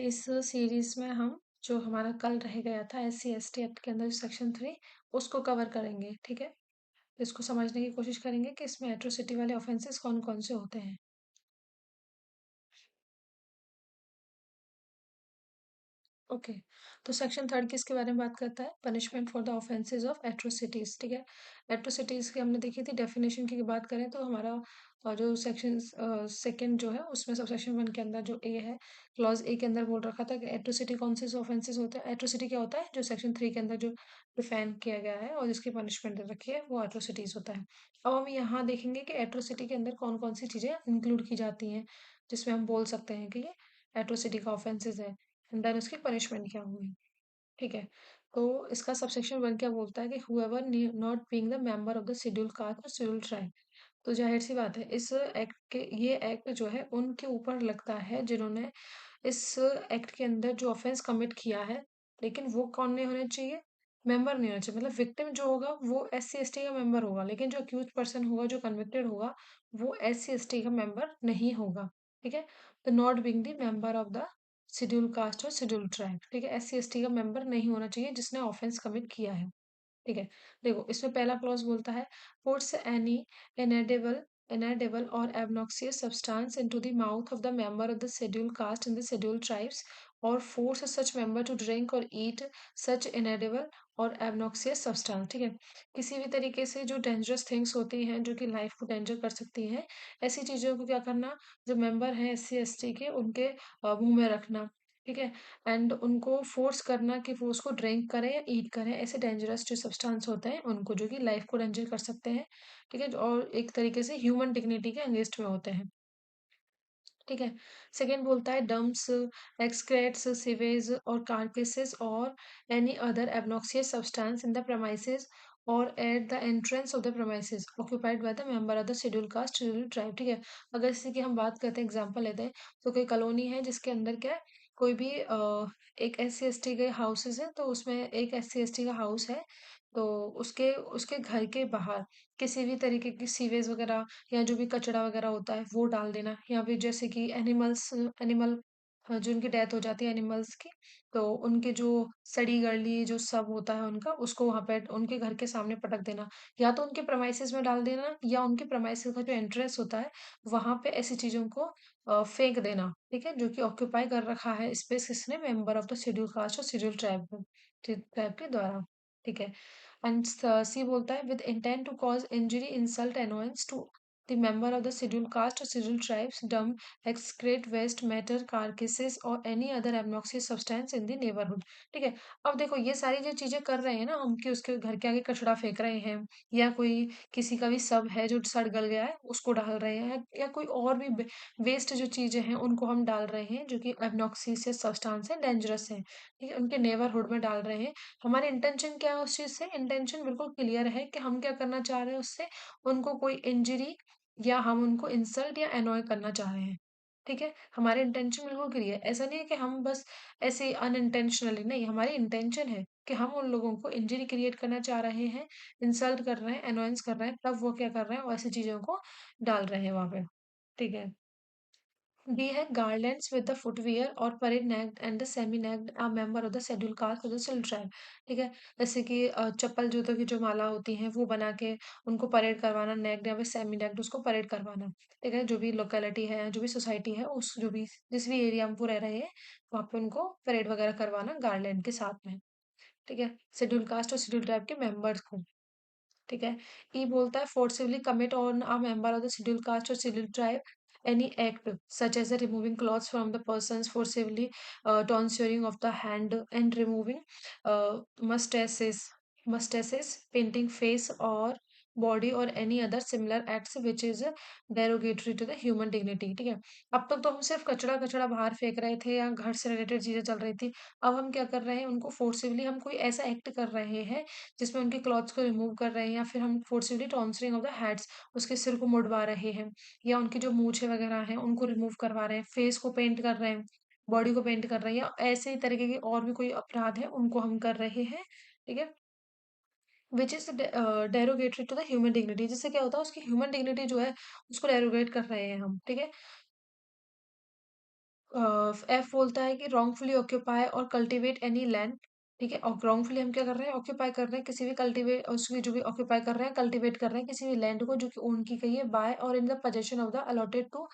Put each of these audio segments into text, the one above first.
इस सीरीज में हम जो हमारा कल रह गया था SC/ST एक्ट के अंदर सेक्शन 3 उसको कवर करेंगे। ठीक है, इसको समझने की कोशिश करेंगे कि इसमें एट्रोसिटी वाले ऑफेंसेस कौन कौन से होते हैं। ओके, तो सेक्शन 3 किसके बारे में बात करता है? Punishment for the offences of atrocities. ठीक है, एट्रोसिटीज की हमने देखी थी डेफिनेशन की बात करें तो हमारा जो सेक्शन सेकंड जो है उसमें सब सेक्शन 1 के अंदर जो ए है, क्लॉज ए के अंदर बोल रखा था कि एट्रोसिटी कौन से ऑफेंसेस होते हैं। एट्रोसिटी क्या होता है? जो सेक्शन 3 के अंदर जो डिफाइन किया गया है और जिसकी पनिशमेंट दे रखी है वो एट्रोसिटीज होता है। अब हम यहाँ देखेंगे कि एट्रोसिटी के अंदर कौन कौन सी चीजें इंक्लूड की जाती हैं जिसमें हम बोल सकते हैं कि ये एट्रोसिटी का ऑफेंसेस है एंड देन उसकी पनिशमेंट क्या होगी। ठीक है, तो इसका सबसेक्शन 1 क्या बोलता है कि whoever not being the member of the schedule caste और शेड्यूल ट्राइब। तो जाहिर सी बात है इस एक्ट के ये एक्ट जो है उनके ऊपर लगता है जिन्होंने इस एक्ट के अंदर जो ऑफेंस कमिट किया है, लेकिन वो कौन नहीं होने चाहिए? मेंबर नहीं होना चाहिए। मतलब विक्टिम जो होगा वो SC/ST का मेंबर होगा, लेकिन जो अक्यूज पर्सन होगा, जो कन्विक्टेड होगा, वो SC/ST का मेंबर नहीं होगा। ठीक है, तो not being the member of the schedule caste और शेड्यूल ट्राइब। ठीक है, SC/ST का मेंबर नहीं होना चाहिए जिसने ऑफेंस कमिट किया है। ठीक है, देखो इसमें पहला क्लॉज बोलता है puts any inedible inedible or obnoxious substance into the mouth of the member of the scheduled caste in the scheduled tribes or force such member to drink or eat such inedible और obnoxious substance। ठीक है, किसी भी तरीके से जो dangerous things होती हैं जो कि लाइफ को डेंजर कर सकती हैं, ऐसी चीजों को क्या करना, जो मेंबर हैं SC/ST के उनके मुंह में रखना। ठीक है, एंड उनको फोर्स करना कि वो उसको ड्रिंक करें या ईट करें, ऐसे डेंजरस जो सब्सटेंस होते हैं उनको जो कि लाइफ को डेंजर कर सकते हैं। ठीक है, और एक तरीके से ह्यूमन डिग्निटी के अगेंस्ट में होते हैं। ठीक है, सेकेंड बोलता है डम्प्स, एक्सक्रेट्स, सीवेज और कार्केसेस और any other obnoxious substance in the premises और at the entrance of the premises occupied by the member of the scheduled caste scheduled tribe। ठीक है, अगर इसी की हम बात करते हैं, एग्जांपल लेते हैं, तो कोई कॉलोनी है जिसके अंदर क्या है, कोई भी एक SC/ST के हाउसेस है, तो उसमें एक SC/ST का हाउस है, तो उसके उसके घर के बाहर किसी भी तरीके की सीवेज वगैरह या जो भी कचरा वगैरह होता है वो डाल देना, या फिर जैसे कि एनिमल जो उनकी डेथ हो जाती है एनिमल्स की, तो उनके जो सड़ी गली जो सब होता है उनका, उसको वहां पे उनके घर के सामने पटक देना, या तो उनके प्रमाइसेस में डाल देना या उनके प्रमाइसेस का जो एंट्रेंस होता है वहां पे ऐसी चीजों को फेंक देना। ठीक है, जो कि ऑक्यूपाई कर रखा है स्पेस किसने? Member of the schedule caste और शेड्यूल ट्राइब के द्वारा। ठीक है, एंड सी बोलता है with intent to cause injury insult annoyance to the member of the schedule caste और schedule tribes dump excreta waste matter carcasses और any other obnoxious substance in the neighbourhood. ठीक है, अब देखो ये सारी जो चीजें कर रहे हैं ना हम, कि उसके घर के आगे कचरा फेंक रहे हैं, या कोई किसी का भी सब है जो सड़ गल गया है उसको डाल रहे हैं, या कोई और भी वेस्ट जो चीजें हैं उनको हम डाल रहे हैं जो कि एब्नॉक्सियस सब्सटेंस है, डेंजरस है। ठीक है, उनके नेबरहुड में डाल रहे हैं। हमारी इंटेंशन क्या है उस चीज से? इंटेंशन बिल्कुल क्लियर है कि हम क्या करना चाह रहे हैं उससे, उनको कोई इंजरी या हम उनको इंसल्ट या एनॉय करना चाह रहे हैं। ठीक है, हमारे इंटेंशन बिल्कुल क्लियर है। ऐसा नहीं है कि हम बस ऐसे अनइंटेंशनली, नहीं, हमारी इंटेंशन है कि हम उन लोगों को इंजरी क्रिएट करना चाह रहे हैं, इंसल्ट कर रहे हैं, एनॉयंस कर रहे हैं, तब वो क्या कर रहे हैं, वैसी चीजों को डाल रहे हैं वहां पे। ठीक है, डी है गार्लैंड्स विद द फुटवियर और parade naked and the semi naked a member of the schedule caste of the schedule tribe. ठीक है, जैसे कि चप्पल जूतों की जो माला होती हैं वो बना के उनको परेड करवाना, नेक्ड या फिर सेमी नेक्ड उसको परेड करवाना। ठीक है, जो भी लोकेलिटी है, जो भी सोसाइटी है, उस जो भी जिस भी एरिया में वो रह रहे हैं वहां पे उनको परेड वगैरह करवाना गार्लैंड के साथ में। ठीक है, शेड्यूल कास्ट और शेड्यूल ट्राइब के मेंबर्स को। ठीक है, ई बोलता है forcibly commit on a member of the schedule caste और schedule tribe any act such as removing clothes from the persons, forcibly tonsuring of the hand and removing uh, mustaches painting face or body or any other similar acts which is derogatory to the human dignity। ठीक है, अब तक तो हम सिर्फ कचरा कचरा बाहर फेंक रहे थे या घर से रिलेटेड चीजें चल रही थी, अब हम क्या कर रहे हैं, उनको फोर्सिबली हम कोई ऐसा एक्ट कर रहे हैं जिसमें उनके क्लॉथ्स को रिमूव कर रहे हैं, या फिर हम फोर्सिबली टॉन्सरिंग ऑफ द हेड्स, उसके सिर को मुड़वा रहे हैं, या उनकी जो मूछें वगैरह हैं उनको रिमूव करवा रहे हैं, फेस को पेंट कर रहे हैं, बॉडी को पेंट कर रहे हैं, या ऐसे ही तरीके के और भी कोई अपराध है उनको हम कर रहे हैं। ठीक है, which is derogatory to the human dignity, जिससे क्या होता है उसकी ह्यूमन डिग्निटी जो है उसको डेरोगेट कर रहे हैं हम। ठीक है, एफ बोलता है कि रॉन्गफुली ऑक्यूपाई और कल्टीवेट एनी लैंड। ठीक है, और रॉन्गफुली हम क्या कर रहे हैं, ऑक्यूपाई कर रहे हैं किसी भी कल्टीवेट, उसकी जो भी ऑक्यूपाई कर रहे हैं, कल्टीवेट कर रहे हैं किसी भी लैंड को जो कि ओन की गई है बाय और in the possession of the allotted to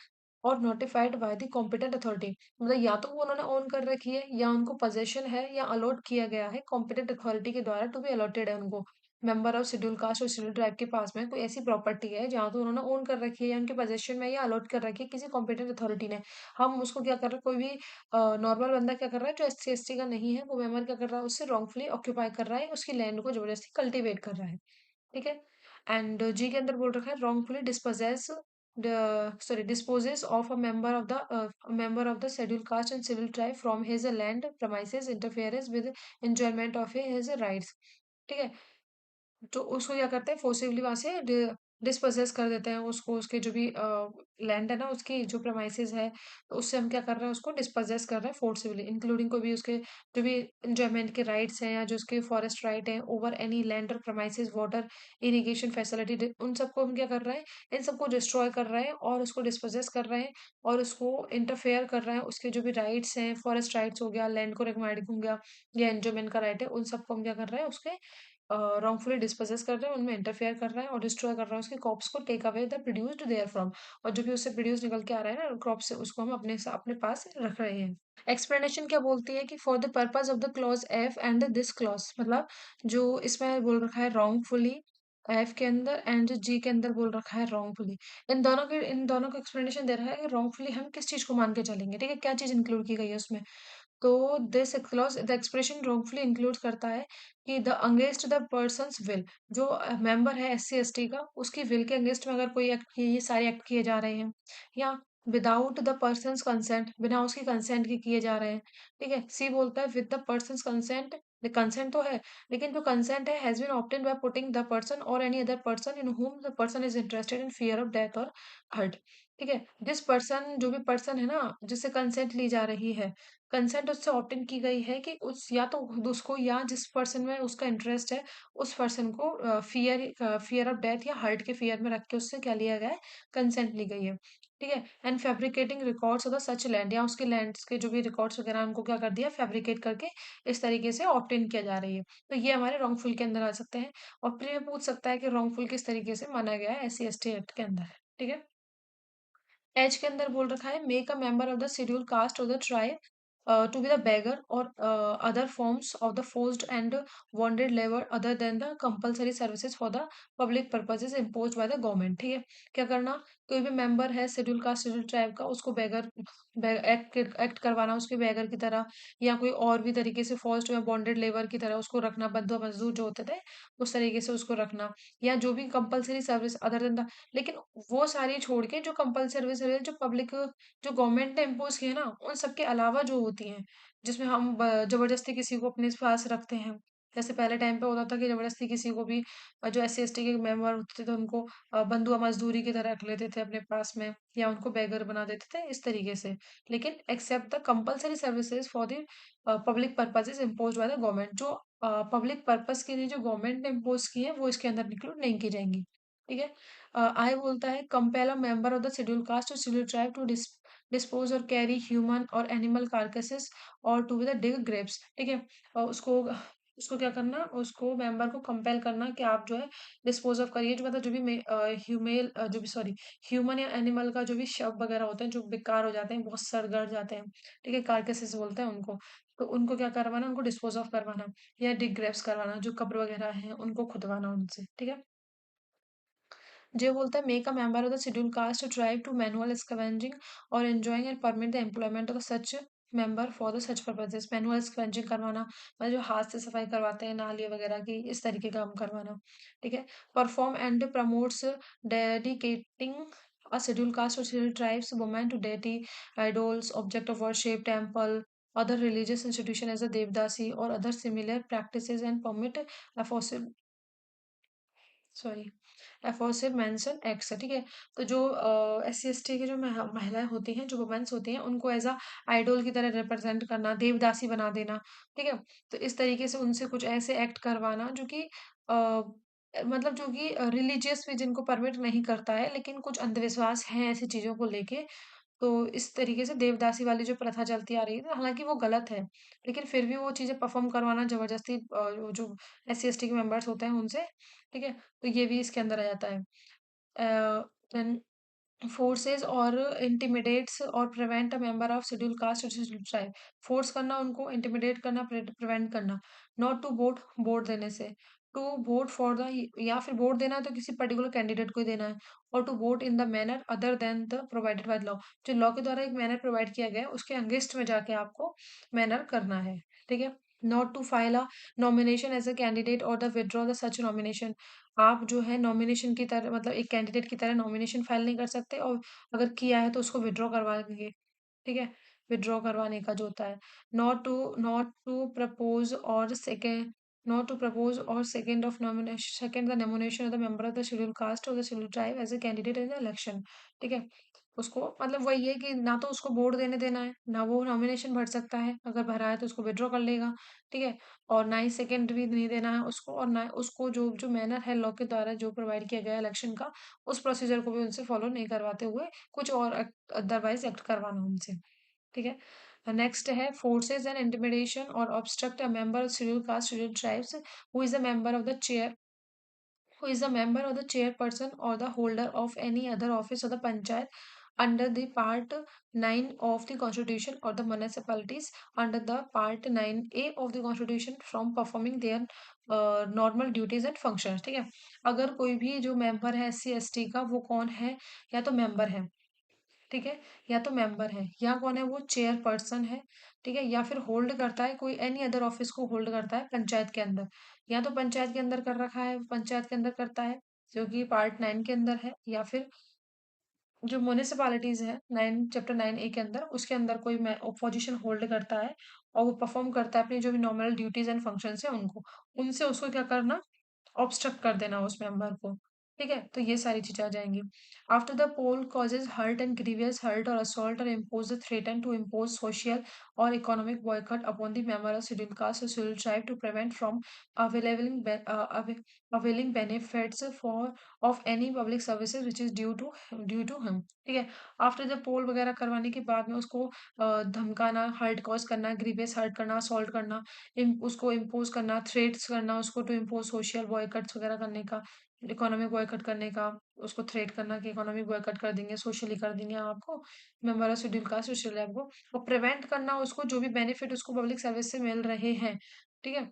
और notified by the competent authority. मतलब या तो वो उन्होंने ओन कर रखी है या उनको पोजेशन है या अलॉट किया गया है कॉम्पिटेंट अथॉरिटी के द्वारा, टू बी अलॉटेड है उनको। मेंबर ऑफ शेड्यूल कास्ट और शेड्यूल ट्राइब के पास में कोई ऐसी प्रॉपर्टी है जहाँ तो उन्होंने ओन कर रखी है या उनके पोजेशन में या अलॉट कर रखी है किसी कॉम्पिटेंट अथॉरिटी ने। हम उसको क्या कर रहे हैं, कोई भी नॉर्मल बंदा क्या कर रहा है जो एससी एसटी का नहीं है, वो मेंबर क्या कर रहा है, उससे रॉन्गफुली ऑक्यूपाई कर रहा है, उसकी लैंड को जबरदस्ती कल्टीवेट कर रहा है। ठीक है। एंड जी के अंदर बोल रखा है wrongfully dispossess disposes of a member of the scheduled caste and civil tribe from his land premises interferes with enjoyment of his rights। ठीक है, तो उसको क्या करते हैं, फोर्सिबली वहां से डिस्पोजेस कर देते हैं उसको, उसके जो भी लैंड है ना, उसकी जो प्रमाइसेस है, तो उससे हम क्या कर रहे हैं, उसको डिस्पोजेस कर रहे हैं फोर्सिबली, इंक्लूडिंग कोई भी उसके जो भी इंजॉयमेंट के राइट्स हैं या जो उसके फॉरेस्ट राइट है ओवर एनी लैंड और प्रमाइसेस वाटर इरिगेशन फैसिलिटी, उन सबको हम क्या कर रहे हैं, इन सबको डिस्ट्रॉय कर रहे हैं और उसको डिस्पोजेस कर रहे हैं और उसको इंटरफेयर कर रहे हैं, उसके जो भी राइट्स हैं, फॉरेस्ट राइट्स हो गया, लैंड को रिकवायर्ड हो गया या एंजॉयमेंट का राइट है, उन सबको हम क्या कर रहे हैं, उसके रॉन्गफुली डिस्पोजेस कर रहे हैं, उनमें इंटरफेयर कर रहा है और डिस्ट्रॉय कर रहा है उसके क्रॉप्स को, take away the produced therefrom. और जो भी उससे प्रोड्यूस निकल के आ रहा है ना क्रॉप से, उसको हम अपने पास रख रहे हैं। एक्सप्लेनेशन क्या बोलती है कि for the purpose of the clause F and this clause, मतलब जो इसमें बोल रखा है रॉन्गफुली एफ के अंदर एंड जी के अंदर बोल रखा है रॉन्गफुली, इन दोनों का एक्सप्लेनेशन दे रहा है कि रॉन्गफुली हम किस चीज को मान के चलेंगे। ठीक है, क्या चीज इंक्लूड की गई है उसमें। तो this clause the expression wrongfully include करता है कि the against the persons will, जो मेंबर है एससी एसटी का, उसकी विल के अगेंस्ट में अगर कोई एक्ट किए, ये सारे एक्ट किए जा रहे हैं, या विदाउट द पर्सनस कंसेंट, बिना उसकी कंसेंट के किए जा रहे हैं। ठीक है, सी बोलता है with the person's consent, consent तो है लेकिन जो कंसेंट है has been obtained by putting the person और any other person in whom the person is interested in fear of death और हर्ट। ठीक है, जिस पर्सन, जो भी पर्सन है ना जिससे कंसेंट ली जा रही है, कंसेंट उससे ऑप्टेन की गई है कि उस या तो उसको या जिस पर्सन में उसका इंटरेस्ट है, उस पर्सन को फियर ऑफ डेथ या हर्ट के फियर में रख के उससे क्या लिया गया है, कंसेंट ली गई है। ठीक है, and fabricating records of the such land, या उसके लैंड्स के जो भी रिकॉर्ड्स वगैरह उनको क्या कर दिया, फैब्रिकेट करके इस तरीके से ऑप्टेन किया जा रही है। तो ये हमारे रॉन्गफुल के अंदर आ सकते हैं। और फिर ये पूछ सकता है कि रॉन्गफुल किस तरीके से माना गया है एससी एसटी एक्ट के अंदर। ठीक है, एच के अंदर बोल रखा है make a member of the schedule caste of the tribe to be the beggar और other forms of the forced and wanted labour other than the compulsory services for the public purposes imposed by the government. ठीक है, क्या करना, कोई भी member है schedule caste schedule tribe का, उसको बेगर एक्ट करवाना उसके बेगर की तरह, या कोई और भी तरीके से फोर्स्ड या बॉन्डेड लेबर की तरह उसको रखना, बंधुआ मजदूर जो होते थे उस तरीके से उसको रखना, या जो भी compulsory service other than the, लेकिन वो सारी छोड़ के जो कंपल्सरी सर्विस जो पब्लिक, जो गवर्नमेंट ने इम्पोज किए ना, उन सबके अलावा जो होती हैं, जिसमें हम जबरदस्ती किसी को अपने पास रखते हैं। जैसे पहले टाइम पे होता था कि जबरदस्ती किसी को भी जो एस सी एस टी के मेंबर होते थे तो उनको बंधुआ मजदूरी की तरह रख लेते थे अपने पास में, या उनको बेगर बना देते थे इस तरीके से। लेकिन except the compulsory services for the public purposes impose by the government, जो पब्लिक पर्पस के लिए जो गवर्नमेंट ने इम्पोज की है वो इसके अंदर इंक्लूड नहीं की जाएंगी। ठीक है, आई बोलता है compel a member of the schedule caste और शेड्यूल ट्राइब टू डिस्पोज और कैरी ह्यूमन और एनिमल कार्कसेस और टू द डिग ग्रेप्स। ठीक है, उसको उसको क्या करना, उसको मेंबर को कंपेल करना कि आप जो है डिस्पोज ऑफ करिए, जो मतलब जो भी ह्यूमेल जो भी सॉरी ह्यूमन या एनिमल का जो भी शव वगैरह होते हैं जो बेकार हो जाते हैं, बहुत सड़ गड़ जाते हैं। ठीक है, कार्कसेस बोलते हैं उनको। तो उनको क्या करवाना, उनको डिस्पोज ऑफ करवाना या डिग ग्रेप्स करवाना, जो कब्र वगैरह हैं उनको खुदवाना उनसे। ठीक है, जो बोलता है make a member of the schedule caste tribe to manual scavenging और enjoining and permit the employment of such member for the such purposes. Manual scavenging करवाना मतलब जो हाथ से सफाई करवाते हैं नाली वगैरह की, इस तरीके का काम करवाना। ठीक है, perform and promotes dedicating a scheduled caste or scheduled tribes women to deity, idols, object of worship, temple, other religious institution as a devdasi or other similar practices and permit aforesaid sorry aforesaid mention act है। ठीक है, तो जो S C S T की जो महिलाएं होती हैं, जो वुमेन्स होती हैं, उनको एज अ आइडोल की तरह रिप्रेजेंट करना, देवदासी बना देना। ठीक है, तो इस तरीके से उनसे कुछ ऐसे एक्ट करवाना जो कि मतलब जो कि रिलीजियस भी जिनको परमिट नहीं करता है, लेकिन कुछ अंधविश्वास हैं ऐसी चीजों को लेके, तो इस तरीके से देवदासी वाली जो प्रथा चलती आ रही है, हालाँकि वो गलत है, लेकिन फिर भी वो चीज़ें परफ़ॉर्म करवाना ज़बरदस्ती वो जो एससी-एसटी के मेंबर्स होते हैं उनसे, ठीक है? तो ये भी इसके अंदर आ जाता है। देन फोर्सेस और इंटिमिडेट्स और prevent a member of schedule caste और शेड्यूल ट्राइब। फोर्स करना उनको, इंटिमिडेट करना, प्रिवेंट करना, नॉट टू वोट, वोट देने से, टू वोट फॉर द, या फिर वोट देना है तो किसी पर्टिकुलर कैंडिडेट को ही देना है, और to vote in the manner other than the provided by law. जो लॉ के द्वारा एक मैनर प्रोवाइड किया गया है उसके अगेंस्ट में जाके आपको मैनर करना है, ठीक है? Not to file a nomination as a candidate और the withdraw the such nomination. आप जो है नॉमिनेशन की तरह, मतलब एक कैंडिडेट की तरह नॉमिनेशन फाइल नहीं कर सकते, और अगर किया है तो उसको विथड्रॉ करवाएंगे, ठीक है? विथड्रॉ करवाने का जो होता है, नॉट टू प्रपोज और सेकेंड, नॉट टू प्रपोज और second of nomination, second the nomination of the member of the schedule caste और the schedule tribe as a candidate in the election, ठीक है? उसको मतलब वही है कि ना तो उसको वोट देने देना है, ना वो नॉमिनेशन भर सकता है, अगर भरा है तो उसको विथड्रॉ कर लेगा, ठीक है? और ना ही सेकंड भी नहीं देना है उसको, और ना उसको जो जो मैनर है लॉ के द्वारा जो प्रोवाइड किया गया है इलेक्शन का, उस प्रोसीजर को भी उनसे फॉलो नहीं करवाते हुए कुछ और अदरवाइज एक्ट करवाना उनसे, ठीक है? नेक्स्ट है फोर्सेस एंड इंटिमिडेशन और obstruct a member of schedule caste schedule tribes who is a member of the chair, who is a member or the chairperson or the holder of any other office of the panchayat under the part 9 of the constitution, or the municipalities under the part 9A of the constitution from performing their normal duties and functions, ठीक है? अगर कोई भी जो member है SC ST का, वो कौन है? या तो मेंबर है, ठीक है? या तो मेंबर है, या कौन है? वो चेयर पर्सन है, ठीक है? या फिर होल्ड करता है कोई एनी अदर ऑफिस को होल्ड करता है पंचायत के अंदर, या तो पंचायत के अंदर कर रखा है, पंचायत के अंदर करता है, जो कि पार्ट 9 के अंदर है, या फिर जो म्युनिसिपैलिटीज है 9 चैप्टर 9 ए के अंदर, उसके अंदर कोई पोजीशन होल्ड करता है और वो परफॉर्म करता है अपनी जो भी नॉर्मल ड्यूटीज एंड फंक्शंस है उनको, उनसे उसको क्या करना? ऑब्स्ट्रक्ट कर देना उस मेंबर को, ठीक है? तो ये सारी चीजें आ जाएंगी। After the poll causes hurt and grievous hurt और असॉल्ट और impose the threaten to impose social और economic boycott upon the member of schedule caste और schedule tribe to prevent from availing benefits for of any public services which is due to him, ठीक है? After the पोल वगैरह करवाने के बाद में उसको धमकाना, हर्ट कॉज करना, ग्रीवियस हर्ट करना, असॉल्ट करना, उसको इम्पोज करना, थ्रेट्स करना उसको, टू इम्पोज सोशल बॉयकट्स वगैरह करने का, इकोनॉमिक बॉयकट करने का, उसको थ्रेट करना कि इकोनॉमिक बॉयकट कर देंगे, सोशली कर देंगे आपको, member of schedule cast social lab को, और प्रिवेंट करना उसको जो भी बेनिफिट उसको पब्लिक सर्विस से मिल रहे हैं, ठीक है?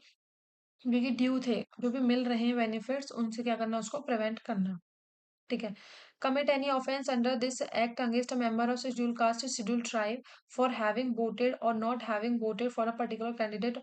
जो कि ड्यू थे, जो भी मिल रहे हैं बेनिफिट्स, उनसे क्या करना? उसको प्रिवेंट करना, ठीक है? Commit any offence under this act against a member of scheduled caste or scheduled tribe for having voted or not having voted for a particular candidate,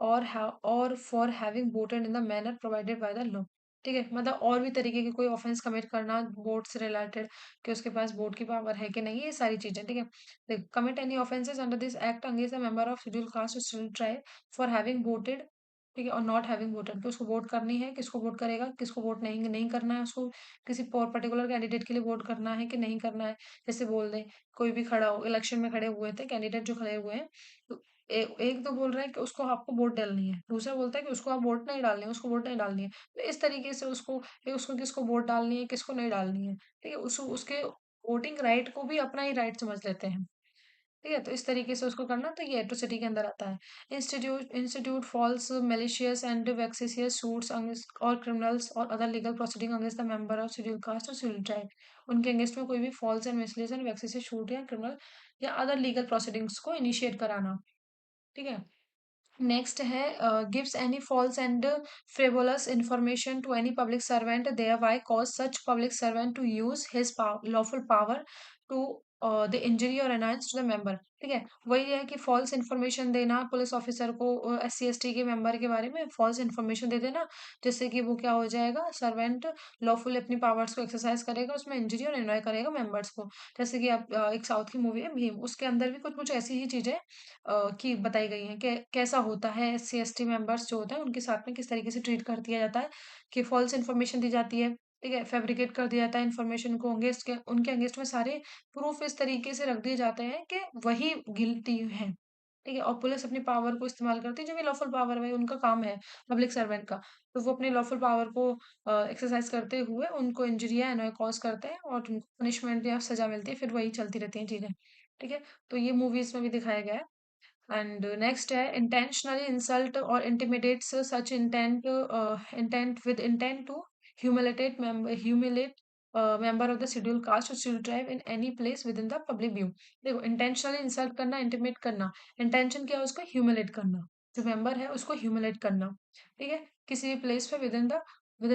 or for having voted in the manner provided by the law, ठीक है? मतलब और भी तरीके की कोई offence commit करना vote से रिलेटेड, कि उसके पास वोट की पावर है कि नहीं, ये सारी चीजें, ठीक है? देख, commit any offences under this act against the member of schedule caste और schedule tribe for having voted, ठीक है, और नॉट हैविंग वोटेड, कि उसको वोट करनी है, किसको वोट करेगा, किसको वोट नहीं नहीं करना है, उसको किसी पर्टिकुलर कैंडिडेट के लिए वोट करना है कि नहीं करना है। जैसे बोल दें कोई भी खड़ा हो, इलेक्शन में खड़े हुए थे कैंडिडेट जो खड़े हुए हैं, तो एक तो बोल रहा है कि उसको आपको वोट डालनी है, दूसरा बोलता है कि उसको आप वोट नहीं डालनी है, उसको वोट नहीं डालनी है। तो इस तरीके से उसको किसको वोट डालनी है, किसको नहीं डालनी है, ठीक है? उसके वोटिंग राइट को भी अपना ही राइट समझ लेते हैं, ठीक है? तो इस तरीके से उसको करना, तो ये एट्रोसिटी के अंदर आता है। Institute false malicious and vexatious suits और क्रिमिनल्स और other legal proceeding against the member of schedule caste और शेड्यूल ट्राइब, उनके अगेंस्ट में कोई भी false and malicious and vexatious suit या क्रिमिनल या अदर लीगल प्रोसीडिंग्स को इनिशिएट कराना, ठीक है? नेक्स्ट है gives any false and frivolous information to any public servant thereby cause such public servant to use his lawful power to the injury और announce to the member, ठीक है? वही है कि फॉल्स इन्फॉर्मेशन देना पुलिस ऑफिसर को S C S T के member के बारे में फॉल्स इन्फॉर्मेशन दे देना, जिससे कि वो क्या हो जाएगा, सर्वेंट लॉफुल अपनी पावर्स को एक्सरसाइज करेगा, उसमें इंजरी और एनॉय करेगा मेंबर्स को। जैसे कि आप एक साउथ की मूवी है भीम, उसके अंदर भी कुछ कुछ ऐसी ही चीजें की बताई गई हैं कि कैसा होता है एससी एसटी मेंबर्स जो होते हैं उनके साथ में किस तरीके से ट्रीट कर दिया जाता है, कि फॉल्स इन्फॉर्मेशन दी जाती है, ठीक है? फैब्रिकेट कर दिया जाता है इन्फॉर्मेशन को, अगेंस्ट के उनके अगेंस्ट में सारे प्रूफ इस तरीके से रख दिए जाते हैं कि वही गिल्टी है, ठीक है? और पुलिस अपनी पावर को इस्तेमाल करती है, जो भी लॉफुल पावर है, उनका काम है पब्लिक सर्वेंट का। तो वो अपनी लॉफुल पावर को एक्सरसाइज़ करते हुए उनको इंजरी या एनॉय कॉज़ करते हैं और उनको पनिशमेंट या सज़ा मिलती है, फिर वही चलती रहती हैं चीज़ें। ठीक है? तो ये मूवीज़ में भी दिखाया गया है। एंड नेक्स्ट है इंटेंशनली इंसल्ट और intimidates such intent to humiliate member of the schedule caste और schedule tribe in any place with in the public view. देखो, इंटेंशनली इंसल्ट करना, इंटिमेट करना। इंटेंशन क्या है? उसको ह्यूमिलेट करना, जो मेंबर है उसको ह्यूमिलेट करना। ठीक है? किसी भी प्लेस पे with in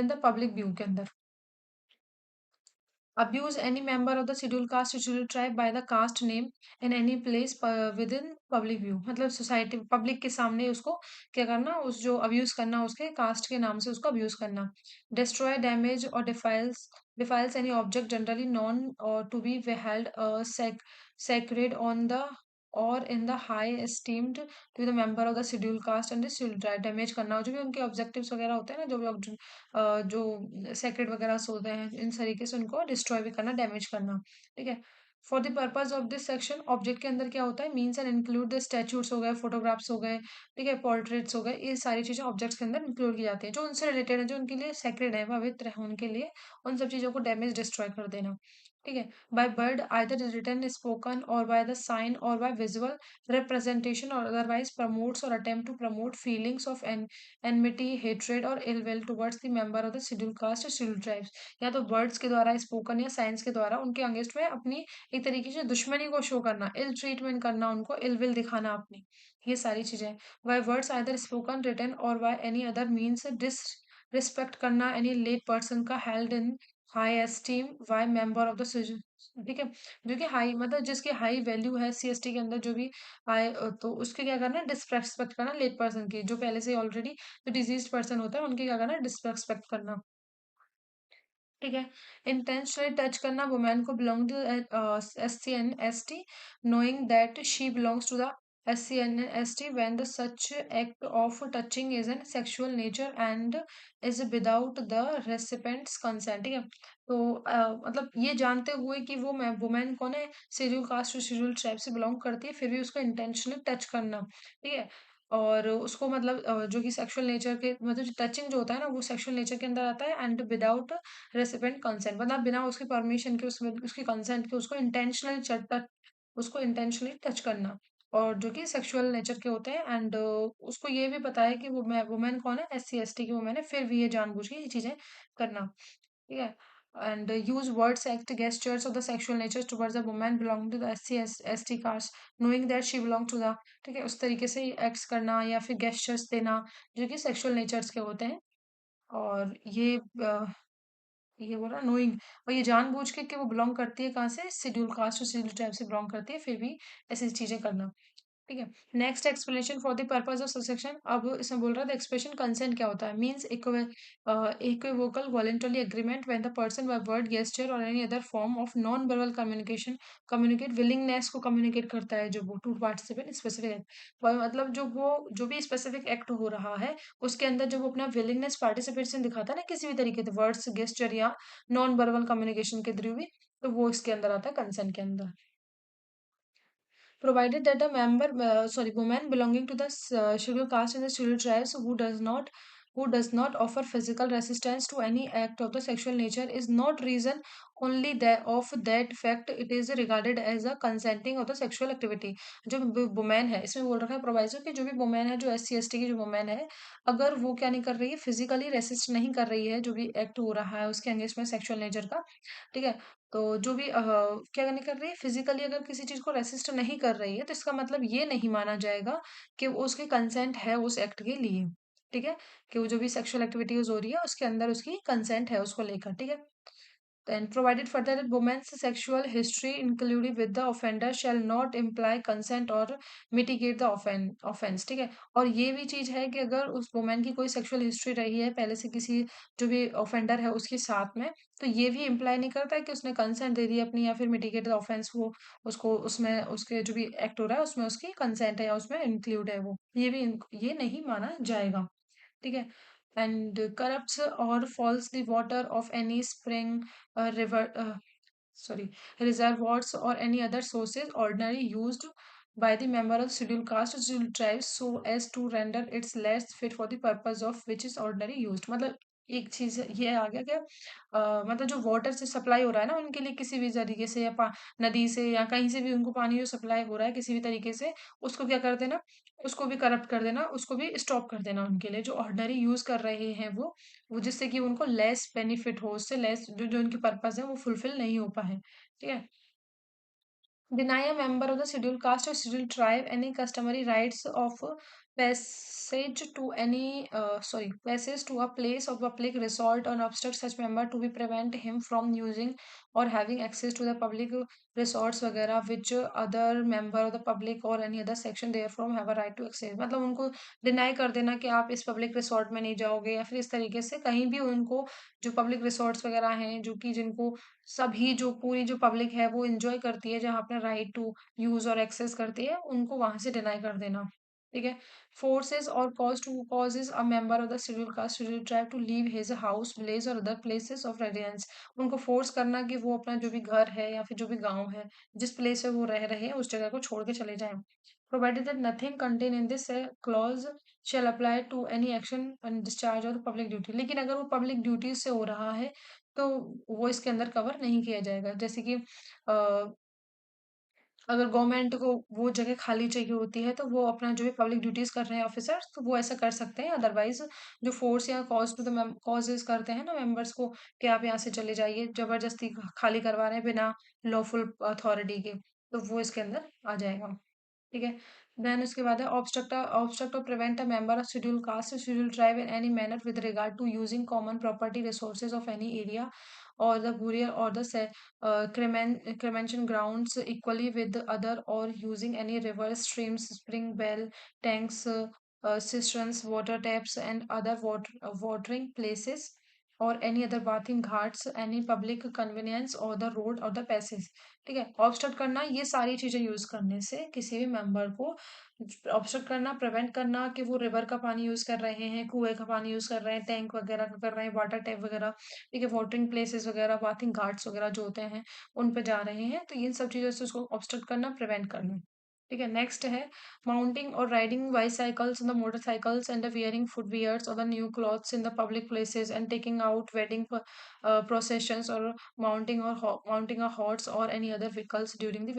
the public view के अंदर। Abuse any member of the scheduled caste or scheduled tribe by the caste name in any place within public view। मतलब सोसाइटी पब्लिक के सामने उसको क्या करना, उस जो अब्यूज करना, उसके कास्ट के नाम से उसको अब्यूज करना। डिस्ट्रॉय डैमेज और defiles any object generally known to be held sacred on the और in the high esteemed to the member of the schedule caste and the schedule tribe. Damage करना, जो भी उनके ऑब्जेक्टिव्स वगैरह होते हैं ना, जो भी जो सेक्रेट वगैरह होते हैं, इन तरीके से उनको डिस्ट्रॉय भी करना, डैमेज करना। ठीक है? For the purpose of this section, object के अंदर क्या होता है? मीन्स एंड इंक्लूड द स्टैचूट्स हो गए, फोटोग्राफ्स हो गए, ठीक है, पोर्ट्रेट्स हो गए, ये सारी चीजें ऑब्जेक्ट्स के अंदर इंक्लूड की जाती हैं, जो उनसे रिलेटेड है, जो उनके लिए सेक्रेड है, पवित्र है उनके लिए, उन सब चीजों को डैमेज डिस्ट्रॉय कर देना। ठीक है? By word either written spoken और बाय द साइन और by visual representation or otherwise promotes or attempt to promote feelings of enmity, hatred और ill will towards the member of the scheduled caste or scheduled tribes। या तो words के द्वारा, spoken या science के द्वारा उनके अगेंस्ट में अपनी एक तरीके से दुश्मनी को शो करना, इल ट्रीटमेंट करना, उनको इल विल दिखाना अपनी, ये सारी चीजें। By words either spoken, written or by any other means disrespect करना एनी लेट पर्सन का held in high esteem by member of the, ठीक है, जो कि हाई मतलब जिसकी हाई वैल्यू है सीएसटी के अंदर, जो भी हाई, तो उसके क्या करना है? डिसरेस्पेक्ट करना लेट पर्सन की, जो पहले से ऑलरेडी जो डिजीज पर्सन होता है उनकी क्या करना है? डिसरेस्पेक्ट करना। ठीक है? इंटेंशनली टच करना वुमेन को belong to S C N S T, knowing that she belongs to the S C N S T when the such act of touching is an sexual nature and is without the recipient's consent. ठीक है? तो मतलब ये जानते हुए कि वो women कौन है, शेड्यूल कास्ट और शेड्यूल ट्राइब से बिलोंग करती है, फिर भी उसको इंटेंशनली टच करना। ठीक है? और उसको मतलब जो कि सेक्सुअल नेचर के मतलब टचिंग जो होता है ना, वो सेक्सुअल नेचर के अंदर आता है, एंड विदाउट रेसिपेंट कंसेंट, मतलब बिना उसके परमिशन के, उसमें उसकी कंसेंट के उसको इंटेंशनली टच करना, और जो कि सेक्सुअल नेचर के होते हैं। एंड उसको ये भी पता है कि वो वुमेन कौन है, एस सी एस टी की वुमेन है, फिर भी ये जानबूझ के ये चीजें करना। ठीक है? And use words act gestures of the sexual nature towards the women belong to the S C S T caste, knowing that she belong to the, ठीक है, उस तरीके से एक्ट्स करना या फिर गेस्टर्स देना, जो कि सेक्सुअल नेचर्स के होते हैं। और ये बोला नोइंग, और ये जानबूझ के कि वो बिलोंग करती है कहाँ से, शेड्यूल कास्ट और शेड्यूल ट्राइब से बिलोंग करती है, फिर भी ऐसी चीजें करना। ठीक है? Next explanation for the purpose of subsection, अब इसमें बोल रहा था एक्सप्रेशन कंसेंट क्या होता है? Means equivocal voluntary agreement when the person by word gesture or any other form of non verbal communication communicate willingness को कम्युनिकेट करता है, जो वो टू पार्टिसिपेट स्पेसिफिक एक्ट, मतलब जो भी स्पेसिफिक एक्ट हो रहा है, उसके अंदर जो वो अपना विलिंगनेस पार्टिसिपेशन दिखाता है ना, किसी भी तरीके से वर्ड्स गेस्चर या नॉन वर्बल कम्युनिकेशन के थ्रू भी, तो वो इसके अंदर आता है कंसेंट के अंदर। Provided that a woman belonging to the scheduled caste and the scheduled tribes who does not offer physical resistance to any act of the sexual nature is not reason only that of that fact it is regarded as a consenting of the sexual activity। जो women है, इसमें बोल रखा है प्रोवाइजर कि जो भी women है, जो एस सी एस टी की जो वुमेन है, अगर वो क्या नहीं कर रही है, फिजिकली रेसिस्ट नहीं कर रही है, जो भी एक्ट हो रहा है उसके अगेंस्ट में सेक्सुअल नेचर का, ठीक है, तो जो भी क्या नहीं कर रही है, फिजिकली अगर किसी चीज को रेसिस्ट नहीं कर रही है, तो इसका मतलब ये नहीं माना जाएगा कि वो उसकी कंसेंट है उस एक्ट के लिए। ठीक है? कि वो जो भी सेक्सुअल एक्टिविटीज हो रही है उसके अंदर उसकी कंसेंट है उसको लेकर। ठीक है? Then provided further that woman's sexual history included with the offender shall not imply consent or mitigate the offense। ठीक है? और ये भी चीज है कि अगर उस वुमेन की कोई सेक्सुअल हिस्ट्री रही है पहले से किसी जो भी ऑफेंडर है उसके साथ में, तो ये भी इम्प्लाई नहीं करता है कि उसने कंसेंट दे दी अपनी, या फिर मिटिगेट द ऑफेंस, वो उसको उसमें उसके जो भी एक्ट हो रहा है उसमें उसकी कंसेंट है या उसमें इंक्लूड है वो, ये नहीं माना जाएगा। ठीक है? एंड करप्ट्स और fouls the water of any spring, river, sorry, reservoirs or any other sources ordinarily used by the member of scheduled caste or scheduled tribes so as to render its less fit for the purpose of which is ordinary used। मतलब एक चीज ये आ गया क्या, मतलब जो water से supply हो रहा है ना उनके लिए किसी भी तरीके से, या नदी से या कहीं से भी उनको पानी जो सप्लाई हो रहा है किसी भी तरीके से, उसको क्या कर देना, उसको भी करप्ट कर देना, उसको भी स्टॉप कर देना उनके लिए, जो ऑर्डिनरी यूज कर रहे हैं वो जिससे कि उनको लेस बेनिफिट हो, उससे लेस जो जो उनकी पर्पज है वो फुलफिल नहीं हो पाए। ठीक है। Deny a member of the scheduled caste or scheduled tribe any customary rights of passage to passage to a place of public resort, or obstruct such member to be prevent him from using or having access to the public resorts वगैरह which other member of the public or any other section therefrom have a right to access। मतलब उनको deny कर देना कि आप इस public resort में नहीं जाओगे, या फिर इस तरीके से कहीं भी उनको, जो पब्लिक रिसोर्ट्स वगैरह हैं जो कि जिनको सभी जो पूरी जो पब्लिक है वो एंजॉय करती है, जहाँ अपना राइट टू यूज और एक्सेस करती है, उनको वहां से डिनाई कर देना। ठीक है। फोर्सेस और causes a member of the schedule caste schedule tribe to leave his house village और अदर प्लेसेस ऑफ रेजिडेंस। उनको फोर्स करना कि वो अपना जो भी घर है या फिर जो भी गांव है, जिस प्लेस पे वो रह रहे हैं उस जगह को छोड़ के चले जाएं। Provided that nothing contain in this clause shall apply to any action and discharge of public duty। लेकिन अगर वो पब्लिक ड्यूटीज से हो रहा है तो वो इसके अंदर कवर नहीं किया जाएगा। जैसे कि अगर गवर्नमेंट को वो जगह खाली चाहिए होती है तो वो अपना जो भी पब्लिक ड्यूटीज कर रहे हैं ऑफिसर्स, तो वो ऐसा कर सकते हैं। अदरवाइज जो फोर्स या कॉज टू द कॉजेज करते हैं ना मेंबर्स को कि आप यहाँ से चले जाइए, जबरदस्ती खाली करवा रहे हैं बिना लॉफुल अथॉरिटी के, तो वो इसके अंदर आ जाएगा। ठीक है। देन उसके बाद है ऑब्स्ट्रक्ट और prevent a member of schedule caste schedule tribe in any manner with regard to using common property resources of any area or the burial or the cremation grounds equally with the other, or using any river, streams, spring well, tanks, cisterns, water taps, and other watering places, or any other bathing ghats, any public convenience or the road or the passage। ठीक है। Obstruct करना, ये सारी चीजें use करने से किसी भी मेंबर को ऑब्स्ट्रक्ट करना, प्रिवेंट करना कि वो रिवर का पानी यूज कर रहे हैं, कुएं का पानी यूज कर रहे हैं, टैंक वगैरह का कर रहे हैं, वाटर टैप वगैरह, ठीक है, वाटरिंग प्लेसेस वगैरह, बाथिंग घाट्स वगैरह जो होते हैं उन पे जा रहे हैं, तो इन सब चीजों से उसको ऑब्स्ट्रक्ट करना, प्रिवेंट करना। ठीक है। नेक्स्ट है mounting or riding bicycles in the motorcycles and the wearing footwears or the new clothes in the public places and taking out wedding processions or mounting a horse or any other vehicles during the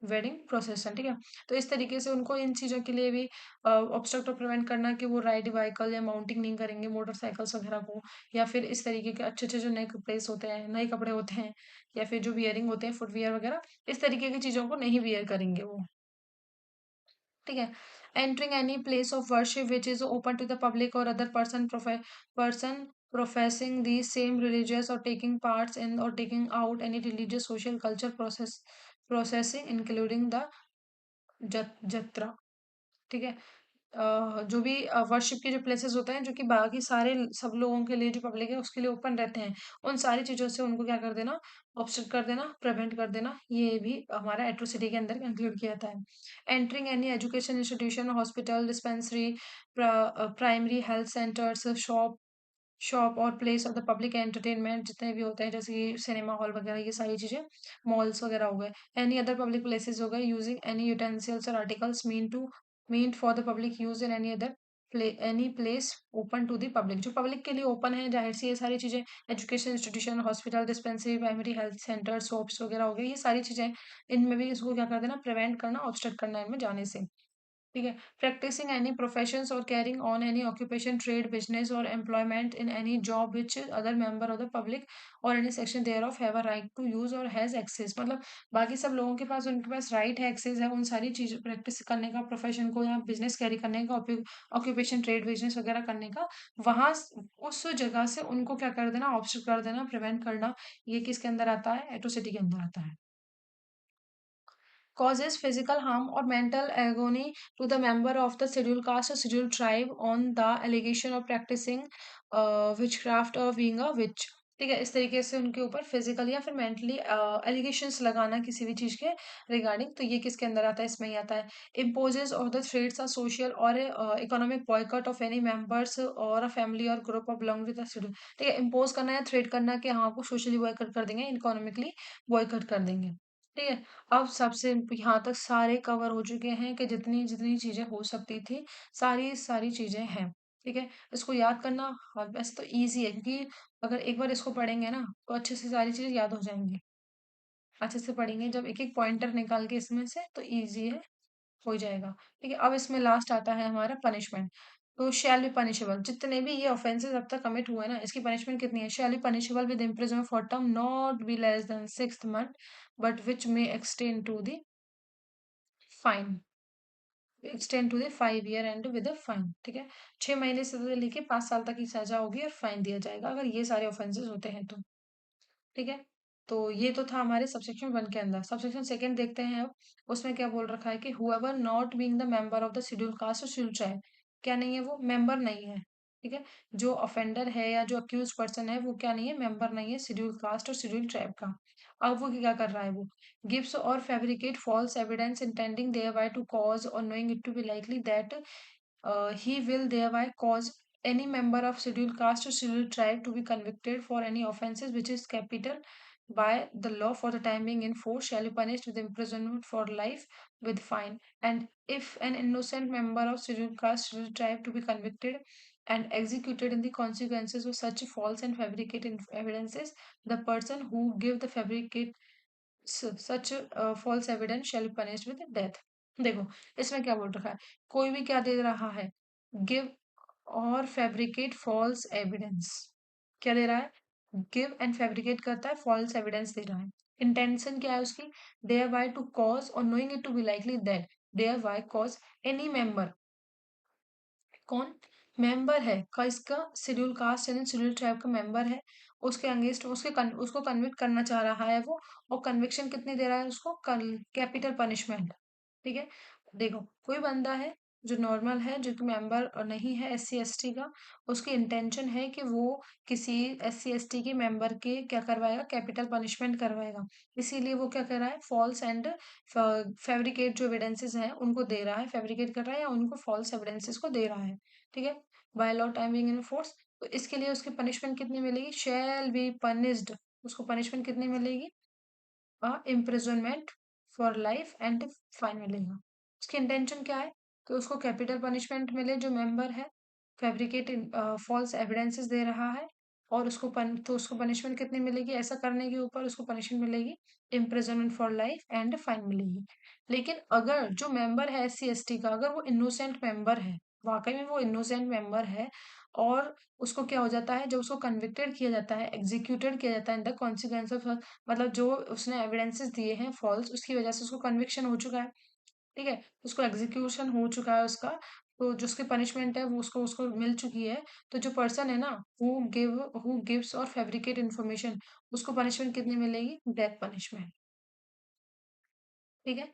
wedding procession. ठीक है। तो इस तरीके से उनको इन चीज़ों के लिए भी ऑब्स्ट्रक्ट और प्रिवेंट करना कि वो राइड व्हीकल या माउंटिंग नहीं करेंगे मोटरसाइकिल्स वगैरह को, या फिर इस तरीके के अच्छे अच्छे जो नए कपड़े होते हैं, नए कपड़े होते हैं, या फिर जो वियरिंग होते हैं फुटवियर वगैरह, इस तरीके की चीज़ों को नहीं वियर करेंगे वो। ठीक है। Entering any place of worship which is open to the public or other person professing the same religious or taking parts in or taking out any religious social culture processing including the jatra. ठीक है। जो भी worship के जो places होते हैं जो कि बाकी सारे सब लोगों के लिए, जो पब्लिक है उसके लिए ओपन रहते हैं, उन सारी चीजों से उनको क्या कर देना, ऑब्स्ट्रक्ट कर देना, प्रिवेंट कर देना, ये भी हमारा एट्रोसिटी के अंदर इंक्लूड किया जाता है। Entering any education institution, hospital, dispensary, primary health centres, shop or place of the public entertainment जितने भी होते हैं, जैसे कि सिनेमा हॉल वगैरह, ये सारी चीजें, मॉल्स वगैरह हो गए, एनी अदर पब्लिक प्लेसेस हो गए, यूजिंग एनी यूटेंसिल्स और articles mean for the public use in any other any place open to the public, जो पब्लिक के लिए ओपन है, जाहिर सी ये सारी चीजें, education institution, hospital, dispensary, primary health centre, shops वगैरह हो गए, ये सारी चीजें, इनमें भी इसको क्या कर देना, प्रिवेंट करना, ऑब्स्ट्रक्ट करना इनमें जाने से। ठीक है। Practising any professions or carrying on any occupation, trade, business or employment in any job which other member of the public or any section thereof have a right to use or has access. मतलब बाकी सब लोगों के पास, उनके पास right है, access है उन सारी चीज प्रैक्टिस करने का, प्रोफेशन को या बिजनेस कैरी करने का, ऑक्यूपेशन, ट्रेड, बिजनेस वगैरह करने का, वहां उस जगह से उनको क्या कर देना, ऑब्स्ट्रक्ट कर देना, प्रिवेंट करना, ये किसके अंदर आता है, एट्रोसिटी के अंदर आता है। causes physical harm or mental agony to the member of the scheduled caste or scheduled tribe on the allegation of practicing witchcraft or being a witch। ठीक है। इस तरीके से उनके ऊपर फिजिकल या फिर मेंटली एलिगेशंस लगाना किसी भी चीज के रिगार्डिंग, तो ये किसके अंदर आता है, इसमें ही आता है। इम्पोजेस और द थ्रेट्स आर सोशल और economic boycott of any members और अ फैमिली और group of belong to the schedule. ठीक है। इम्पोज करना या थ्रेट करना कि हाँ आपको सोशली बॉयकॉट कर देंगे, इकोनॉमिकली बॉयकॉट कर देंगे। ठीक है। अब सबसे यहाँ तक सारे कवर हो चुके हैं कि जितनी जितनी चीजें हो सकती थी, सारी सारी चीजें हैं। ठीक है, इसको याद करना वैसे तो इजी है, क्योंकि अगर एक बार इसको पढ़ेंगे ना तो अच्छे से सारी चीजें याद हो जाएंगी। अच्छे से पढ़ेंगे जब एक एक पॉइंटर निकाल के इसमें से, तो इजी है, हो जाएगा। ठीक है, अब इसमें लास्ट आता है हमारा पनिशमेंट। तो शैल बी पनिशेबल, जितने भी ये ऑफेंसेस अब तक कमिट हुए ना, इसकी पनिशमेंट कितनी है? Shall be punishable with imprisonment for term not be less than 6 month, but which may extend to the fine, extend to the 5 year and with a fine. ठीक है, 6 महीने से लेके 5 साल तक की सजा होगी और फाइन दिया जाएगा अगर ये सारे ऑफेंसेस होते हैं तो। ठीक है, तो ये तो था हमारे सबसेक्शन 1 के अंदर। सबसेक्शन सेकंड देखते हैं अब। उसमें क्या बोल रखा है कि whoever not being the member of the schedule caste और शेड्यूल ट्राइब, क्या नहीं है? वो मेंबर नहीं है। ठीक है, जो ऑफेंडर है या जो अक्यूज पर्सन है वो क्या नहीं है? मेंबर नहीं है शेड्यूल कास्ट और शेड्यूल ट्राइब का। अब वो क्या कर रहा है? वो gives or fabricate false evidence intending thereby to cause और knowing it to be likely that he will thereby cause any member of scheduled caste or scheduled tribe to be convicted for any offences which is capital by the law for the time being in force shall be punished with imprisonment for life with fine. And if an innocent member of scheduled caste scheduled tribe to be convicted and executed in the consequences of such false and fabricated evidences, the person who give the fabricate such false evidence shall be punished with death. देखो, इसमें क्या बोल रखा है? कोई भी क्या दे रहा है? गिव और फैब्रिकेट फॉल्स एविडेंस। क्या दे रहा है? गिव एंड फैब्रिकेट करता है, फॉल्स एविडेंस दे रहा है। इंटेंशन क्या है उसकी? देयर बाय टू कॉज और knowing it to be likely that thereby cause any member, कौन मेंबर है का इसका शेड्यूल कास्ट यानी शेड्यूल ट्राइब का मेंबर है, उसके अगेंस्ट उसको कन्विक्ट करना चाह रहा है वो। और कन्विक्शन कितनी दे रहा है उसको? Capital punishment. ठीक है, देखो कोई बंदा है जो नॉर्मल है, जो कि मेंबर नहीं है एस सी एस टी का, उसकी इंटेंशन है कि वो किसी एस सी एस टी के मेंबर के क्या करवाएगा? कैपिटल पनिशमेंट करवाएगा। इसीलिए वो क्या कर रहा है? फॉल्स एंड फैब्रिकेट जो एविडेंसेस हैं उनको दे रहा है, फैब्रिकेट कर रहा है या उनको फॉल्स एविडेंसेस को दे रहा है। ठीक है, by law timing in force. तो इसके लिए उसकी पनिशमेंट कितनी मिलेगी? शैल बी पनिश्ड, उसको पनिशमेंट कितनी मिलेगी? Imprisonment for life and fine मिलेगा। उसकी इंटेंशन क्या है? कि उसको कैपिटल पनिशमेंट मिले जो मेंबर है, फैब्रिकेट फॉल्स एविडेंसेस दे रहा है, और तो उसको पनिशमेंट कितनी मिलेगी? ऐसा करने के ऊपर उसको पनिशमेंट मिलेगी imprisonment for life and fine मिलेगी। लेकिन अगर जो मेंबर है एस सी एस टी का, अगर वो इनोसेंट मेंबर है, वाकई में वो इनोसेंट मेंबर है, और उसको क्या हो जाता है? जब उसको कन्विक्टेड किया जाता है, एग्जीक्यूटेड किया जाता है इन द कॉन्सिक्वेंस ऑफ, मतलब जो उसने एविडेंसेस दिए हैं फॉल्स, उसकी वजह से उसको कन्विक्शन हो चुका है। ठीक है, उसको एग्जीक्यूशन हो चुका है उसका, तो जो उसकी पनिशमेंट है वो उसको उसको मिल चुकी है। तो जो पर्सन है ना, who gives or fabricate information, उसको पनिशमेंट कितनी मिलेगी? Death punishment. ठीक है,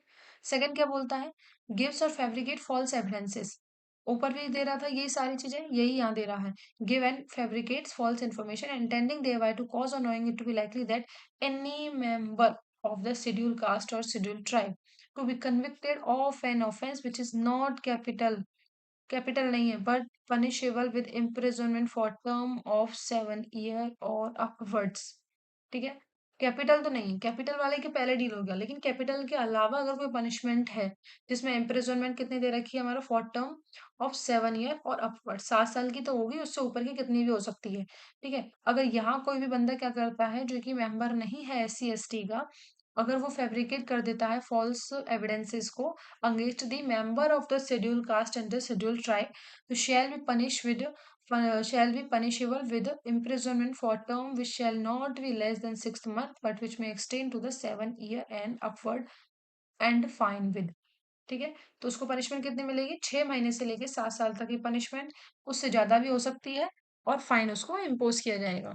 सेकंड क्या बोलता है? Gives or fabricate false evidences. ऊपर भी दे रहा था यही सारी चीजें, यही यहाँ दे रहा है। Give and fabricates false information intending thereby to cause और knowing it to be likely that any member of the schedule caste और schedule tribe to be convicted of an offence which is not capital, capital नहीं है, but punishable with imprisonment for term of 7 year or upwards. ठीक है, capital तो नहीं है, capital वाले के पहले डील हो गया, लेकिन कैपिटल के अलावा अगर कोई पनिशमेंट है जिसमें इम्प्रिजनमेंट कितनी दे रखी है? हमारा फॉर टर्म ऑफ 7 year और अपवर्ड, 7 साल की तो होगी, उससे ऊपर की कितनी भी हो सकती है। ठीक है, अगर यहाँ कोई भी बंदा क्या करता है जो कि मेंबर नहीं है एस सी एस टी का, अगर वो फैब्रिकेट कर देता है फॉल्स एविडेंसेस को against the member of the schedule caste and the schedule tribe, तो shall be punishable with imprisonment for term which shall not be less than 6 months but which may extend to the 7 year and upward and fine with। ठीक है, तो उसको punishment कितनी मिलेगी? 6 महीने से लेके 7 साल तक की पनिशमेंट, उससे ज्यादा भी हो सकती है, और फाइन उसको इम्पोज किया जाएगा।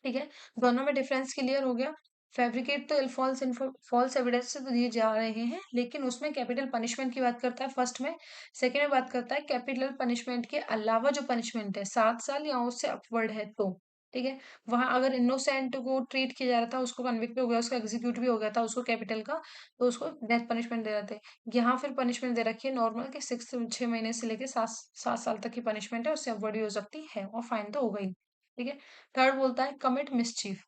ठीक है, दोनों में डिफरेंस क्लियर हो गया। फैब्रिकेट तो फॉल्स एविडेंस से तो दिए जा रहे हैं, लेकिन उसमें कैपिटल पनिशमेंट की बात करता है फर्स्ट में। सेकंड में बात करता है कैपिटल पनिशमेंट के अलावा जो पनिशमेंट है 7 साल या उससे अपवर्ड है तो। ठीक है, वहां अगर इनोसेंट को ट्रीट किया जा रहा था, उसको कन्विक्ट हो गया, उसका एग्जीक्यूट भी हो गया था उसको कैपिटल का, तो उसको डेथ पनिशमेंट दे रहे थे। यहाँ फिर पनिशमेंट दे रखी है नॉर्मल के 6 महीने से लेके 7 साल तक की पनिशमेंट है, उससे अपवर्ड भी हो सकती है, और फाइन तो हो गई। ठीक है, थर्ड बोलता है कमिट मिसचीफ।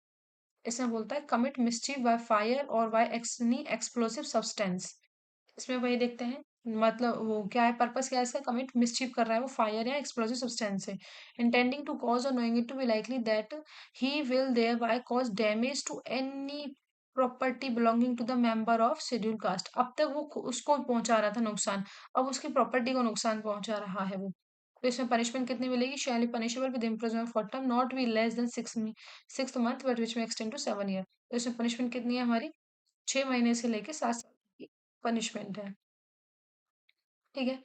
इसमें बोलता है कमिट मिसचीफ बाय फायर और बाय एनी एक्सप्लोसिव सब्सटेंस। इसमें वही देखते हैं, मतलब वो क्या है, पर्पस क्या है इसका, कमिट मिसचीफ कर रहा है वो फायर या एक्सप्लोसिव सब्सटेंस से, इंटेंडिंग टू कॉज और knowing it to be likely that he will thereby cause damage to any property belonging to the member of schedule caste. अब तक वो उसको पहुंचा रहा था नुकसान, अब उसकी प्रॉपर्टी को नुकसान पहुंचा रहा है वो। तो इसमें पनिशमेंट कितनी मिलेगी, shall punishable with imprisonment for term not be less than 6 month but which may extend to 7 year. तो इसमें पनिशमेंट कितनी है हमारी, 6 महीने से लेके 7 साल की पनिशमेंट है। ठीक है,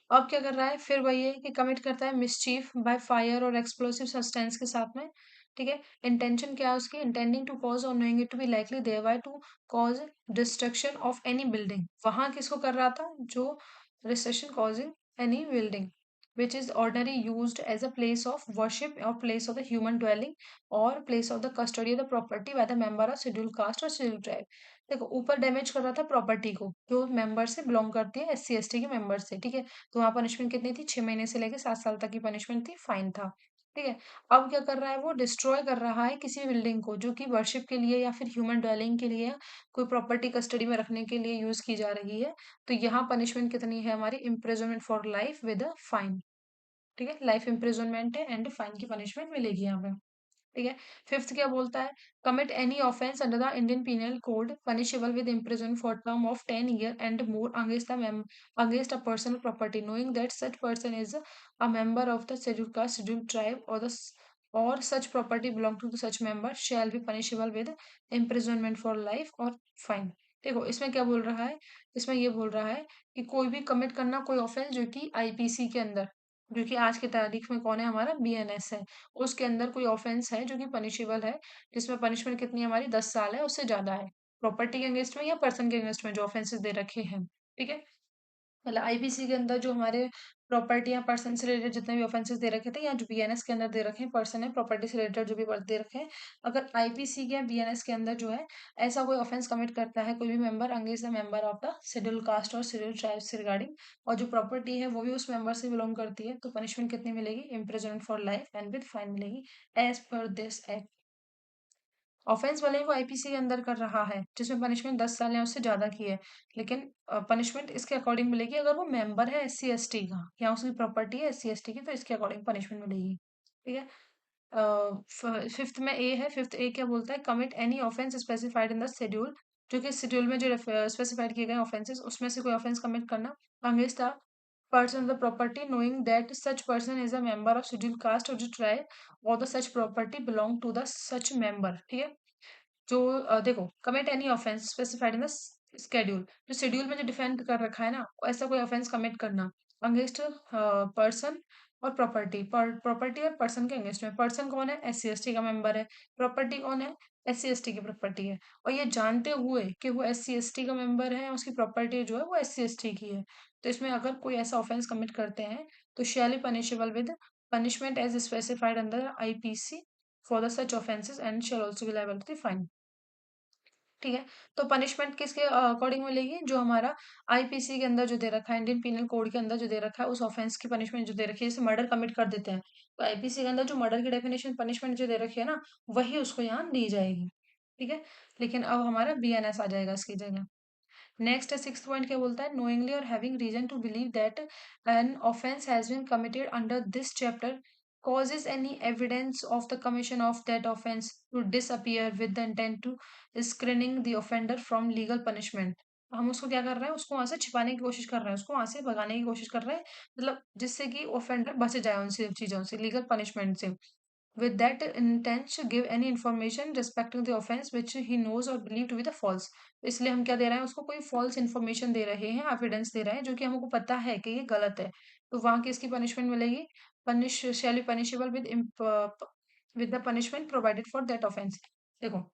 अब क्या कर रहा है, फिर वही है कि कमिट करता है मिसचीफ बाय फायर और एक्सप्लोसिव सब्सटेंस के साथ में। ठीक है, इंटेंशन क्या है उसकी, इंटेंडिंग टू कॉज और knowing it to be likely thereby to cause destruction of any building. वहां किसको कर रहा था, जो destruction causing any building which is ordinarily used as a place of worship or place of the human dwelling or place of the custody of the property by the member of scheduled caste or scheduled tribe। देखो ऊपर damage कर रहा था property को जो member से belong करती है, एस सी एस टी के मेंबर से। ठीक है, तो वहां पनिशमेंट कितनी थी, 6 महीने से लेकर 7 साल तक की पनिशमेंट थी, फाइन था। ठीक है, अब क्या कर रहा है, वो डिस्ट्रॉय कर रहा है किसी भी बिल्डिंग को जो कि वर्शिप के लिए या फिर ह्यूमन ड्वेलिंग के लिए, कोई प्रॉपर्टी कस्टडी में रखने के लिए यूज की जा रही है। तो यहाँ पनिशमेंट कितनी है हमारी, imprisonment for life with a fine. ठीक है, लाइफ इम्प्रिजनमेंट है एंड फाइन की पनिशमेंट मिलेगी यहाँ पे। ठीक है, फिफ्थ क्या बोलता है, commit any offence under the Indian penal code punishable with imprison for term of 10 year and more against a personal property knowing that such person is a member of the schedule caste schedule tribe or such property belong to such member shell be punishable with imprisonment for life और fine. देखो इसमें क्या बोल रहा है, इसमें ये बोल रहा है कि कोई भी कमिट करना कोई ऑफेंस जो कि आईपीसी के अंदर, जो कि आज की तारीख में कौन है, हमारा बीएनएस है, उसके अंदर कोई ऑफेंस है जो कि पनिशेबल है, जिसमें पनिशमेंट कितनी है हमारी, 10 साल है, उससे ज्यादा है, प्रॉपर्टी के अगेंस्ट में या पर्सन के अगेंस्ट में जो ऑफेंसेस दे रखे हैं। ठीक है, मतलब आईपीसी के अंदर जो हमारे प्रॉपर्टी या पर्सन से रिलेटेड जितने भी ऑफेंसेस दे रखे थे, या जो बीएनएस के अंदर दे रखे हैं, पर्सन है प्रॉपर्टी से रिलेटेड जो भी दे रखे हैं, अगर आईपीसी के या बीएनएस के अंदर जो है ऐसा कोई ऑफेंस कमिट करता है कोई भी member against the member of the schedule caste और शेड्यूल ट्राइब्स से रिगार्डिंग, और जो प्रॉपर्टी है वो भी उस मेंबर से बिलोंग करती है, तो पनिशमेंट कितनी मिलेगी, imprisonment for life and with fine मिलेगी as per this act. Offence भले ही वो आईपीसी के अंदर कर रहा है जिसमें पनिशमेंट 10 साल या उससे ज्यादा की है, लेकिन पनिशमेंट इसके अकॉर्डिंग मिलेगी अगर वो मेंबर है एस सी एस टी का या उसकी प्रॉपर्टी है एस सी एस टी की, तो इसके अकॉर्डिंग पनिशमेंट मिलेगी। ठीक है, फिफ्थ में ए है, फिफ्थ ए क्या बोलता है, commit any offence specified in the schedule, जो कि शेड्यूल में जो स्पेसिफाइड किए गए ऑफेंसेस उसमें से कोई ऑफेंस कमिट करना against the person of the property knowing that such person is a member of scheduled caste or the tribe or the such property belong to the such member। ठीक है, जो देखो commit any offence specified in the schedule, जो schedule में जो define कर रखा है ना, ऐसा कोई ऑफेंस कमिट करना अगेंस्ट पर्सन और प्रॉपर्टी, प्रॉपर्टी और पर्सन के अगेंस्ट में, पर्सन कौन है, एस सी एस टी का मेंबर है, प्रॉपर्टी कौन है, एस सी एस टी की प्रॉपर्टी है, और ये जानते हुए कि वो एस सी एस टी का मेंबर है, उसकी प्रॉपर्टी जो है वो एस सी एस टी की है, तो इसमें अगर कोई ऐसा ऑफेंस कमिट करते हैं तो shall punishable with punishment as specified under IPC for the such offenses and shall also be liable to the fine। ठीक है, तो पनिशमेंट किसके अकॉर्डिंग मिलेगी, जो हमारा आईपीसी के अंदर जो दे रखा है, इंडियन पीनल कोड के अंदर जो दे रखा है, उस ऑफेंस की पनिशमेंट जो दे रखी है, जैसे मर्डर कमिट कर देते हैं तो आईपीसी के अंदर जो मर्डर की डेफिनेशन पनिशमेंट जो दे रखी है ना, वही उसको यहाँ दी जाएगी। ठीक है, लेकिन अब हमारा बीएनएस आ जाएगा इसकी जगह। नेक्स्ट है सिक्स्थ पॉइंट, क्या बोलता है, नोइंगली और having reason to believe that an offence has been committed under this chapter causes any evidence of the commission of that offense to disappear with the intent to screening the offender from legal punishment। हम उसको क्या कर रहे हैं, उसको वहां से छिपाने की कोशिश कर रहे हैं, उसको वहां से भगाने की कोशिश कर रहे हैं, मतलब जिससे कि ऑफेंडर बच जाए उन सब चीजों से, लीगल पनिशमेंट से, with that intent to give any information respecting the offense which he knows or believe to be the false। इसलिए हम क्या दे रहे हैं उसको, कोई false information दे रहे हैं, एविडेंस दे रहे हैं जो कि हमको पता है कि ये गलत है, तो वहां की इसकी पनिशमेंट मिलेगी, punish shell be punishable with the punishment provided for that offence. देखो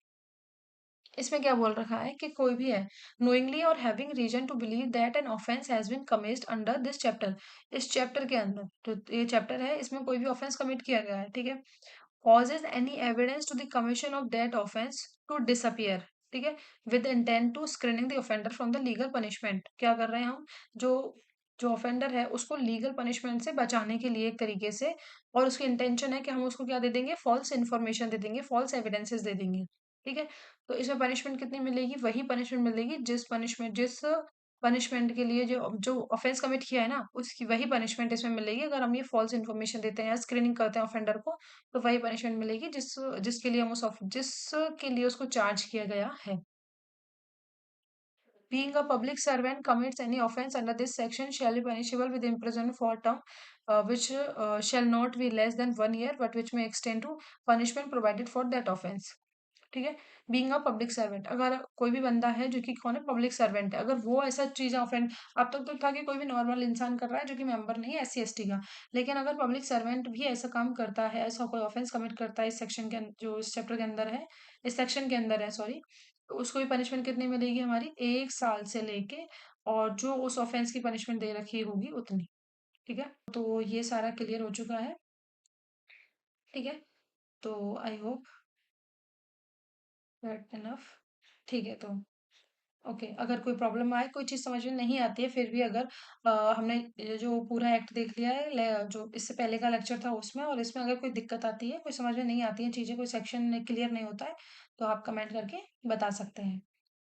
इसमें क्या बोल रखा है कि कोई भी है नोइंगली और having reason to believe that an offence has been committed under this chapter, इस चैप्टर के अंदर जो ये चैप्टर है इसमें कोई भी ऑफेंस कमिट किया गया है, ठीक है, causes any evidence to the commission of that offense to disappear। ठीक है, with the intent to screening the offender from the legal punishment। क्या कर रहे हैं हम, जो जो ऑफेंडर है उसको लीगल पनिशमेंट से बचाने के लिए एक तरीके से, और उसकी इंटेंशन है कि हम उसको क्या दे देंगे, फॉल्स इन्फॉर्मेशन दे देंगे, फॉल्स एविडेंसेस दे देंगे। ठीक है? तो इसमें पनिशमेंट कितनी मिलेगी? वही पनिशमेंट मिलेगी जिस पनिशमेंट के लिए जो जो ऑफेंस कमिट किया है ना, उसकी वही पनिशमेंट इसमें मिलेगी। अगर हम ये फ़ॉल्स इन्फॉर्मेशन देते हैं या स्क्रीनिंग करते हैं ऑफेंडर को, तो वही पनिशमेंट मिलेगी जिसके लिए हम जिसके लिए उसको चार्ज किया गया है। Being a public servant commits any offence under this section shall be punishable with imprisonment for a term which shall not be less than 1 year, but which may extend to punishment provided for that offence. ठीक है? Being a public servant, अगर कोई भी बंदा है जो कि कौन है, पब्लिक सर्वेंट है, अगर वो ऐसा चीज़ ऑफेंड, अब तक तो था कि कोई भी नॉर्मल इंसान कर रहा है जो कि मेंबर नहीं है SC ST का, लेकिन अगर पब्लिक सर्वेंट भी ऐसा काम करता है, ऐसा कोई ऑफेंस कमिट करता है इस सेक्शन के जो इस चैप्टर के अंदर है, इस सेक्शन के अंदर है, सॉरी, तो उसको भी पनिशमेंट कितनी मिलेगी हमारी, 1 साल से लेके, और जो उस ऑफेंस की पनिशमेंट दे रखी होगी उतनी। ठीक है? तो ये सारा क्लियर हो चुका है। ठीक है? तो आई होप दैट इनफ। ठीक है, तो ओके, अगर कोई प्रॉब्लम आए, कोई चीज़ समझ में नहीं आती है, फिर भी अगर हमने ये जो पूरा एक्ट देख लिया है, जो इससे पहले का लेक्चर था उसमें, और इसमें अगर कोई दिक्कत आती है, कोई समझ में नहीं आती है चीज़ें, कोई सेक्शन क्लियर नहीं होता है, तो आप कमेंट करके बता सकते हैं।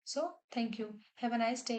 So thank you. Have a nice day.